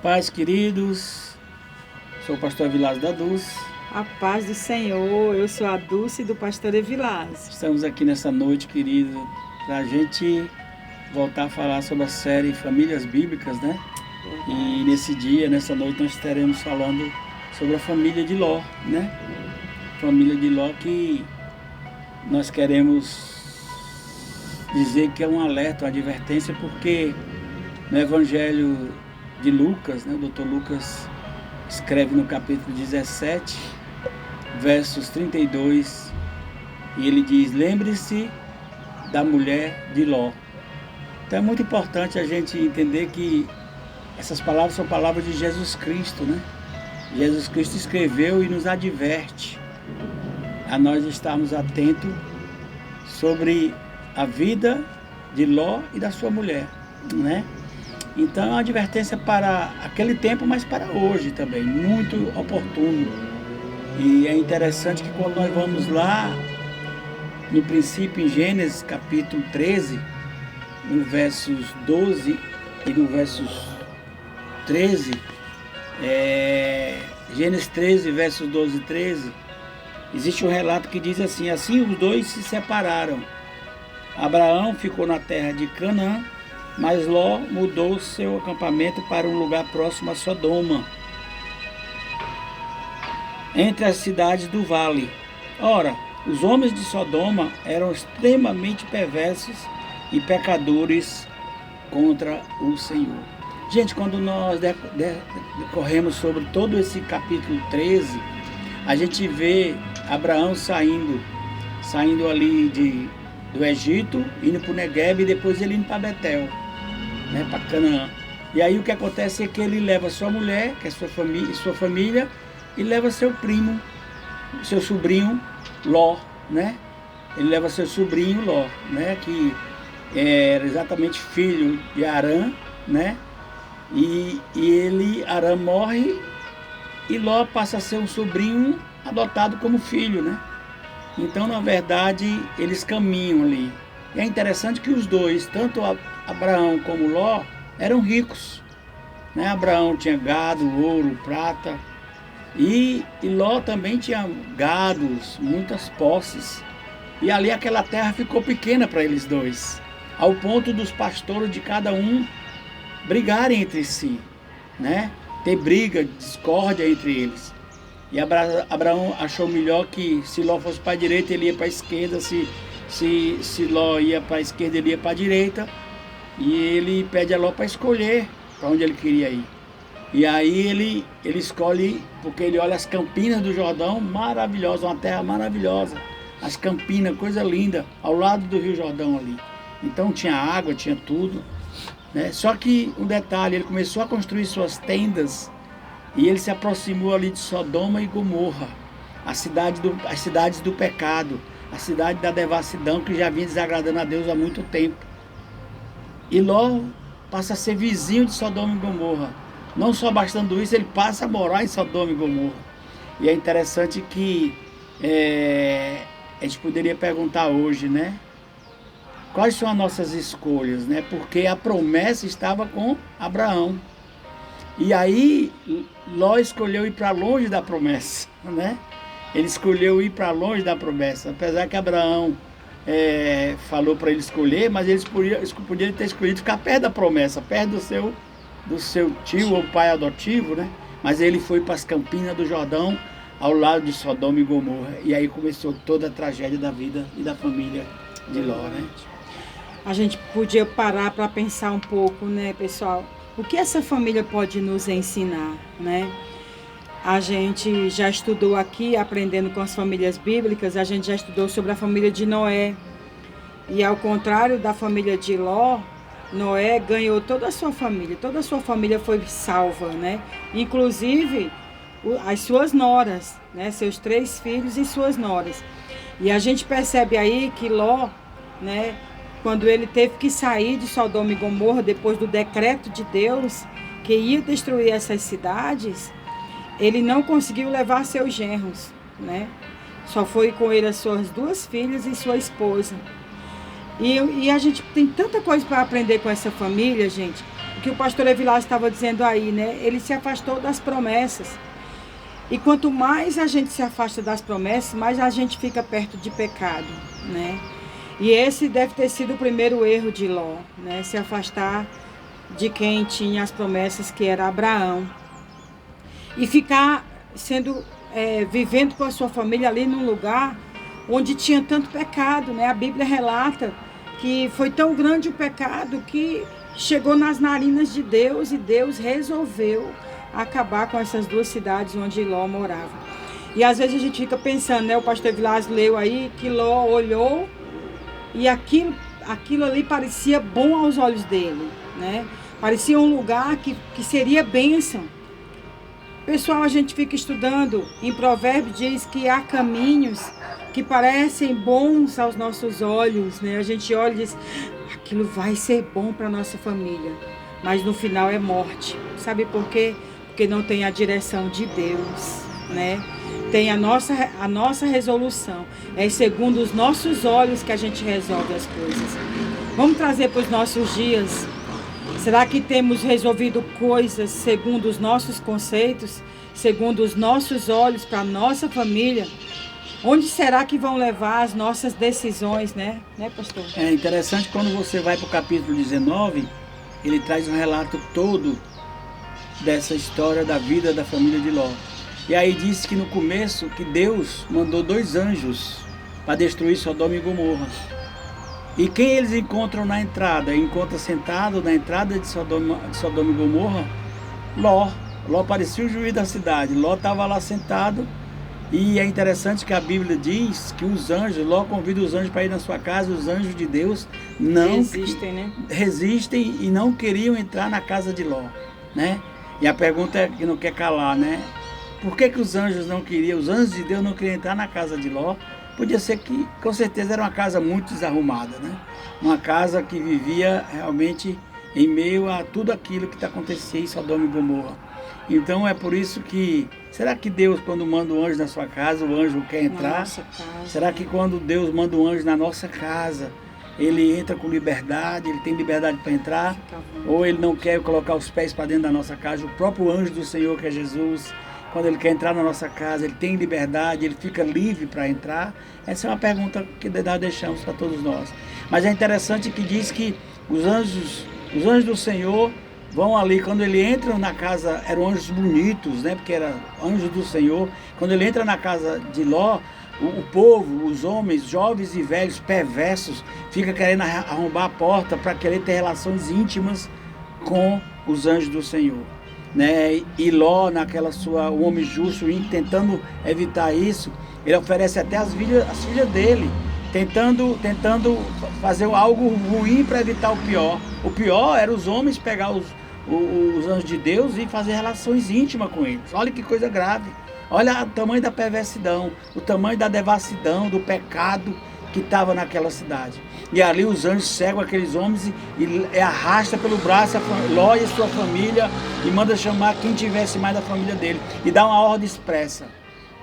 Paz, queridos, sou o pastor Evilásio da Dulce. A paz do Senhor, eu sou a Dulce do pastor Evilásio. Estamos aqui nessa noite, querido, para a gente voltar a falar sobre a série Famílias Bíblicas, né? E nesse dia, nessa noite, nós estaremos falando sobre a família de Ló, né? Família de Ló que nós queremos dizer que é um alerta, uma advertência, porque no Evangelho de Lucas, né, o Dr. Lucas escreve no capítulo 17, versos 32, e ele diz: lembre-se da mulher de Ló. Então é muito importante a gente entender que essas palavras são palavras de Jesus Cristo, né? Jesus Cristo escreveu e nos adverte a nós estarmos atentos sobre a vida de Ló e da sua mulher, né? Então é uma advertência para aquele tempo, mas para hoje também, muito oportuno. E é interessante que quando nós vamos lá, no princípio, em Gênesis capítulo 13, no versos 12 e no versos 13, Gênesis 13, versos 12 e 13, existe um relato que diz assim: assim os dois se separaram. Abraão ficou na terra de Canaã, mas Ló mudou seu acampamento para um lugar próximo a Sodoma, entre as cidades do vale. Ora, os homens de Sodoma eram extremamente perversos e pecadores contra o Senhor. Gente, quando nós decorremos sobre todo esse capítulo 13, a gente vê Abraão saindo ali do Egito, indo para o Neguebe e depois ele indo para Betel, né, para Canaã. E aí o que acontece é que ele leva sua mulher, que é sua família, e leva seu primo, seu sobrinho Ló, né? Ele leva seu sobrinho Ló, né? Que era exatamente filho de Arã, né? E Arã morre e Ló passa a ser um sobrinho adotado como filho, né? Então, na verdade, eles caminham ali. E é interessante que os dois, tanto Abraão como Ló, eram ricos, né? Abraão tinha gado, ouro, prata, e Ló também tinha gados, muitas posses. E ali aquela terra ficou pequena para eles dois, ao ponto dos pastores de cada um brigarem entre si, né? Ter briga, discórdia entre eles. E Abraão achou melhor que se Ló fosse para a direita, ele ia para a esquerda, se Ló ia para a esquerda, ele ia para a direita. E ele pede a Ló para escolher para onde ele queria ir. E aí ele escolhe, porque ele olha as campinas do Jordão, maravilhosa, uma terra maravilhosa. As campinas, coisa linda, ao lado do Rio Jordão ali. Então tinha água, tinha tudo, né? Só que um detalhe, ele começou a construir suas tendas e ele se aproximou ali de Sodoma e Gomorra, as cidades do pecado, a cidade da devassidão que já vinha desagradando a Deus há muito tempo. E Ló passa a ser vizinho de Sodoma e Gomorra. Não só bastando isso, ele passa a morar em Sodoma e Gomorra. E é interessante que a gente poderia perguntar hoje, né? Quais são as nossas escolhas, né? Porque a promessa estava com Abraão. E aí Ló escolheu ir para longe da promessa, né? Ele escolheu ir para longe da promessa. Apesar que Abraão falou para ele escolher, mas eles podiam ter escolhido ficar perto da promessa, perto do seu tio ou pai adotivo, né? Mas ele foi para as campinas do Jordão, ao lado de Sodoma e Gomorra. E aí começou toda a tragédia da vida e da família de Ló, né? A gente podia parar para pensar um pouco, né, pessoal? O que essa família pode nos ensinar, né? A gente já estudou aqui, aprendendo com as famílias bíblicas, a gente já estudou sobre a família de Noé. E ao contrário da família de Ló, Noé ganhou toda a sua família foi salva, né? Inclusive as suas noras, né? Seus 3 filhos e suas noras. E a gente percebe aí que Ló, né? Quando ele teve que sair de Sodoma e Gomorra, depois do decreto de Deus, que ia destruir essas cidades, ele não conseguiu levar seus genros, né? Só foi com ele as suas 2 filhas e sua esposa. E a gente tem tanta coisa para aprender com essa família, gente. que o pastor Evilásio estava dizendo aí, né? Ele se afastou das promessas. E quanto mais a gente se afasta das promessas, mais a gente fica perto de pecado, né? E esse deve ter sido o primeiro erro de Ló, né? Se afastar de quem tinha as promessas, que era Abraão. E ficar vivendo com a sua família ali num lugar onde tinha tanto pecado, né? A Bíblia relata que foi tão grande o pecado que chegou nas narinas de Deus, e Deus resolveu acabar com essas duas cidades onde Ló morava. E às vezes a gente fica pensando, né? O pastor Evilásio leu aí que Ló olhou e aquilo ali parecia bom aos olhos dele, né? Parecia um lugar que seria bênção. Pessoal, a gente fica estudando, em Provérbios diz que há caminhos que parecem bons aos nossos olhos, né? A gente olha e diz, aquilo vai ser bom para a nossa família, mas no final é morte. Sabe por quê? Porque não tem a direção de Deus, né? Tem a nossa resolução. É segundo os nossos olhos que a gente resolve as coisas. Vamos trazer para os nossos dias. Será que temos resolvido coisas segundo os nossos conceitos, segundo os nossos olhos para a nossa família? Onde será que vão levar as nossas decisões, né, pastor? É interessante quando você vai para o capítulo 19, ele traz um relato todo dessa história da vida da família de Ló. E aí diz que no começo que Deus mandou 2 anjos para destruir Sodoma e Gomorra. E quem eles encontram na entrada? Encontra sentado na entrada de Sodoma e Gomorra? Ló. Ló parecia o juiz da cidade. Ló estava lá sentado. E é interessante que a Bíblia diz que os anjos, Ló convida os anjos para ir na sua casa, os anjos de Deus não resistem e não queriam entrar na casa de Ló, né? E a pergunta é que não quer calar, né? Por que os anjos não queriam, os anjos de Deus não queriam entrar na casa de Ló? Podia ser que, com certeza, era uma casa muito desarrumada, né? Uma casa que vivia realmente em meio a tudo aquilo que acontecia em Sodoma e Gomorra. Então é por isso que, será que Deus, quando manda um anjo na sua casa, o anjo quer entrar? Será que quando Deus manda um anjo na nossa casa, ele entra com liberdade, ele tem liberdade para entrar? Ou ele não quer colocar os pés para dentro da nossa casa? O próprio anjo do Senhor, que é Jesus, quando ele quer entrar na nossa casa, ele tem liberdade, ele fica livre para entrar? Essa é uma pergunta que nós deixamos para todos nós. Mas é interessante que diz que os anjos do Senhor vão ali, quando ele entra na casa, eram anjos bonitos, né? Porque era anjos do Senhor. Quando ele entra na casa de Ló, o povo, os homens, jovens e velhos, perversos, fica querendo arrombar a porta para querer ter relações íntimas com os anjos do Senhor, né? E Ló, o homem justo, tentando evitar isso, ele oferece até as filhas dele, tentando fazer algo ruim para evitar o pior. O pior era os homens pegar os anjos de Deus e fazer relações íntimas com eles. Olha que coisa grave. Olha o tamanho da perversidão, o tamanho da devassidão, do pecado que estava naquela cidade. E ali os anjos cegam aqueles homens e arrasta pelo braço Ló e a sua família e manda chamar quem tivesse mais da família dele. E dá uma ordem expressa.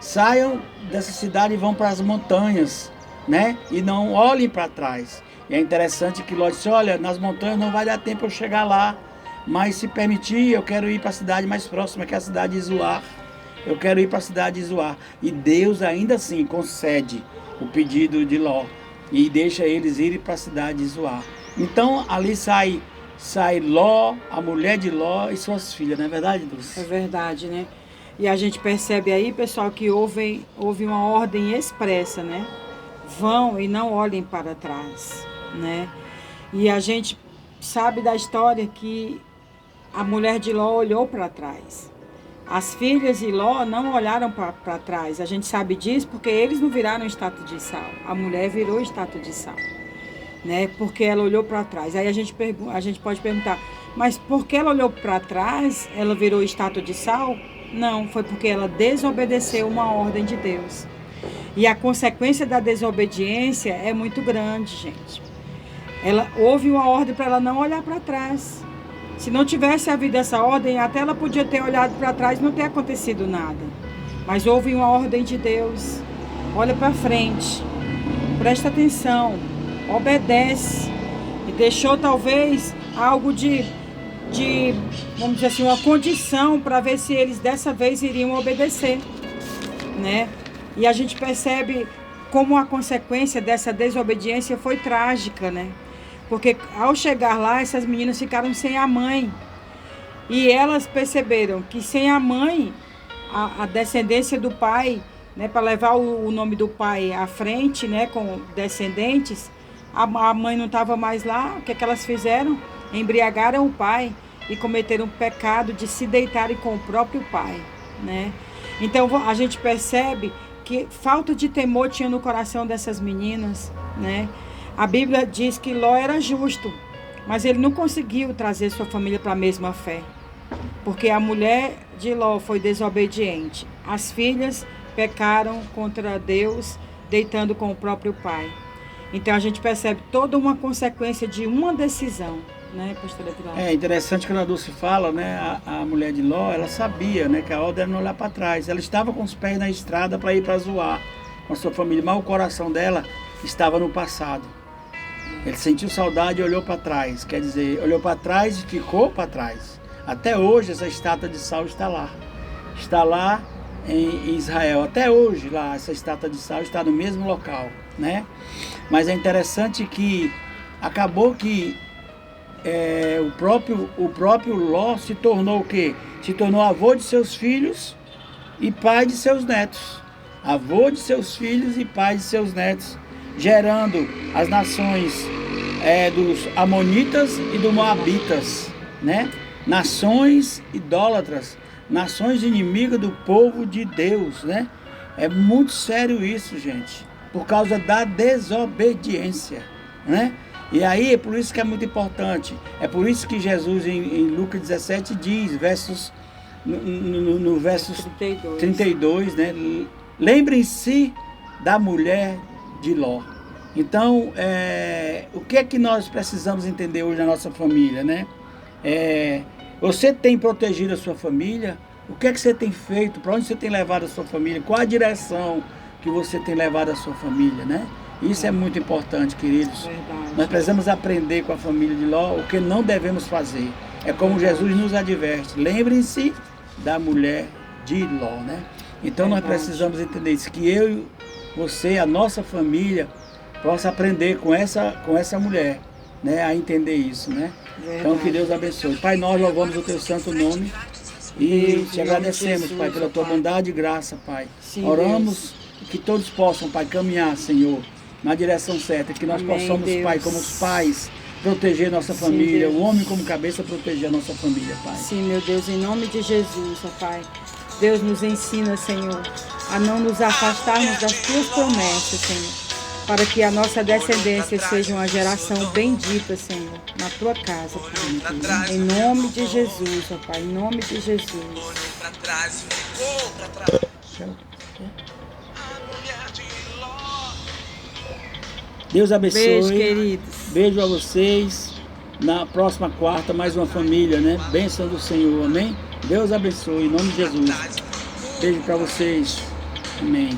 Saiam dessa cidade e vão para as montanhas, né? E não olhem para trás. E é interessante que Ló disse, olha, nas montanhas não vai dar tempo eu chegar lá, mas se permitir, eu quero ir para a cidade mais próxima, que é a cidade de Zoar. Eu quero ir para a cidade de Zoar. E Deus ainda assim concede o pedido de Ló e deixa eles irem para a cidade de Zoar. Então ali sai Ló, a mulher de Ló e suas filhas, não é verdade, Dulce? É verdade, né? E a gente percebe aí, pessoal, que houve uma ordem expressa, né? Vão e não olhem para trás, né? E a gente sabe da história que a mulher de Ló olhou para trás. As filhas de Ló não olharam para trás. A gente sabe disso porque eles não viraram estátua de sal. A mulher virou estátua de sal, né? Porque ela olhou para trás. Aí a gente pode perguntar, mas por que ela olhou para trás, ela virou estátua de sal? Não, foi porque ela desobedeceu uma ordem de Deus. E a consequência da desobediência é muito grande, gente. Houve uma ordem para ela não olhar para trás. Se não tivesse havido essa ordem, até ela podia ter olhado para trás e não ter acontecido nada. Mas houve uma ordem de Deus. Olha para frente, presta atenção, obedece. E deixou talvez algo de vamos dizer assim, uma condição para ver se eles dessa vez iriam obedecer, né? E a gente percebe como a consequência dessa desobediência foi trágica, né? Porque ao chegar lá, essas meninas ficaram sem a mãe. E elas perceberam que sem a mãe, a descendência do pai, né, para levar o nome do pai à frente, né, com descendentes, a mãe não estava mais lá. O que é que elas fizeram? Embriagaram o pai e cometeram o pecado de se deitarem com o próprio pai, né? Então a gente percebe que falta de temor tinha no coração dessas meninas, né? A Bíblia diz que Ló era justo, mas ele não conseguiu trazer sua família para a mesma fé, porque a mulher de Ló foi desobediente. As filhas pecaram contra Deus, deitando com o próprio pai. Então a gente percebe toda uma consequência de uma decisão, né, pastora Pilar? É interessante quando a Dulce fala, né, a mulher de Ló, ela sabia, né, que a ordem era não olhar para trás. Ela estava com os pés na estrada para ir para Zoar com a sua família, mas o coração dela estava no passado. Ele sentiu saudade e olhou para trás, quer dizer, olhou para trás e ficou para trás. Até hoje essa estátua de sal está lá em Israel. Até hoje lá essa estátua de sal está no mesmo local, né? Mas é interessante que acabou que o próprio Ló se tornou o quê? Se tornou avô de seus filhos e pai de seus netos. Avô de seus filhos e pai de seus netos, gerando as nações dos Amonitas e dos Moabitas, né? Nações idólatras, nações inimigas do povo de Deus, né? É muito sério isso, gente, por causa da desobediência, né? E aí é por isso que é muito importante, é por isso que Jesus em Lucas 17 diz, no versos 32, né? Lembrem-se da mulher de Ló. Então, o que é que nós precisamos entender hoje na nossa família, né? Você tem protegido a sua família? O que é que você tem feito? Para onde você tem levado a sua família? Qual a direção que você tem levado a sua família, né? Isso é muito importante, queridos. Verdade. Nós precisamos aprender com a família de Ló o que não devemos fazer. É como Jesus nos adverte. Lembrem-se da mulher de Ló, né? Então nós precisamos entender isso, que eu e você, a nossa família, possa aprender com essa mulher, né, a entender isso, né? Verdade. Então que Deus abençoe. Pai, nós louvamos o teu santo nome e te agradecemos, Jesus, Pai, pela tua bondade e graça, Pai. Sim, oramos que todos possam, Pai, caminhar, Senhor, na direção certa, que nós possamos, Deus, Pai, como os pais, proteger nossa família, o homem como cabeça proteger a nossa família, Pai. Sim, meu Deus, em nome de Jesus, ó Pai. Deus nos ensina, Senhor, a não nos afastarmos das tuas promessas, Senhor, para que a nossa descendência seja uma geração bendita, Senhor, na tua casa, Pai. Em nome de Jesus, ó Pai, em nome de Jesus. Deus abençoe. Beijo, queridos. Beijo a vocês. Na próxima quarta, mais uma família, né? Bênção do Senhor, amém? Deus abençoe, em nome de Jesus. Beijo para vocês. Amém.